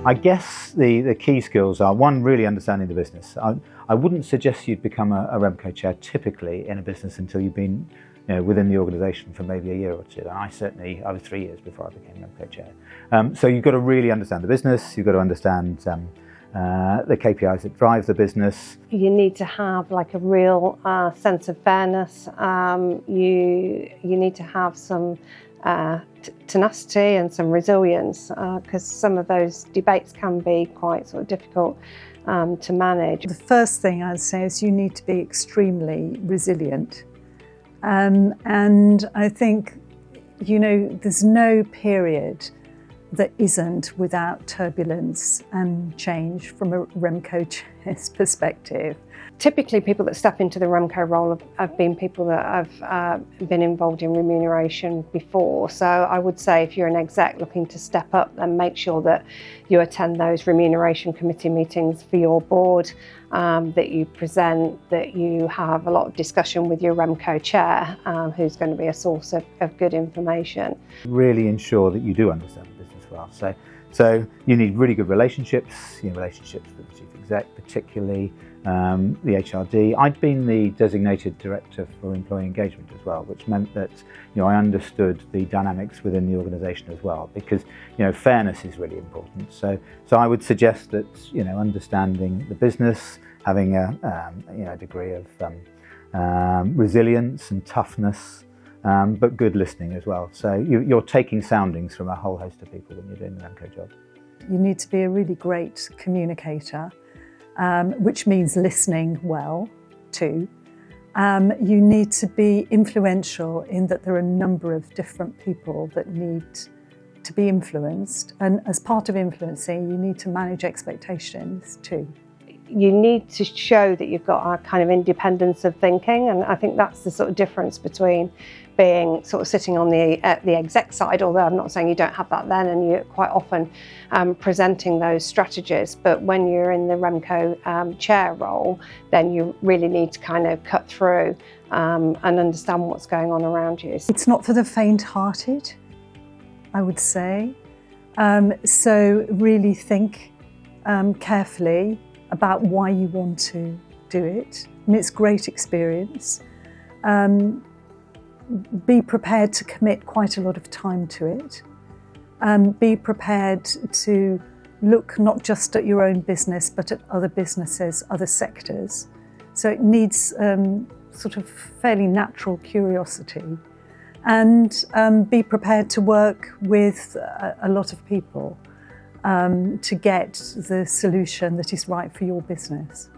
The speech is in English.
I guess the key skills are, one, really understanding the business. I wouldn't suggest you'd become a RemCo chair typically in a business until you've been within the organisation for maybe a year or two. And I was 3 years before I became RemCo chair. So you've got to really understand the business, you've got to understand the KPIs that drive the business. You need to have like a real sense of fairness. You need to have some tenacity and some resilience, because some of those debates can be quite sort of difficult to manage. The first thing I'd say is you need to be extremely resilient. And I think, there's no period that isn't without turbulence and change from a RemCo chair's perspective. Typically, people that step into the RemCo role have been people that have been involved in remuneration before. So I would say if you're an exec looking to step up, then make sure that you attend those remuneration committee meetings for your board, that you present, that you have a lot of discussion with your RemCo chair, who's going to be a source of good information. Really ensure that you do understand the business well. So you need really good relationships, relationships with the chief exec particularly, the HRD. I'd been the designated director for employee engagement as well, which meant that I understood the dynamics within the organisation as well, because fairness is really important. So I would suggest that understanding the business, having a degree of resilience and toughness, but good listening as well. So you're taking soundings from a whole host of people when you're doing the RemCo job. You need to be a really great communicator, which means listening well too. You need to be influential in that there are a number of different people that need to be influenced. And as part of influencing, you need to manage expectations too. You need to show that you've got a kind of independence of thinking, and I think that's the sort of difference between being sort of sitting on the exec side, although I'm not saying you don't have that then, and you're quite often presenting those strategies, but when you're in the RemCo chair role, then you really need to kind of cut through and understand what's going on around you. It's not for the faint-hearted, I would say. So really think carefully about why you want to do it. And it's great experience. Be prepared to commit quite a lot of time to it. Be prepared to look not just at your own business, but at other businesses, other sectors. So it needs sort of fairly natural curiosity. And be prepared to work with a lot of people to get the solution that is right for your business.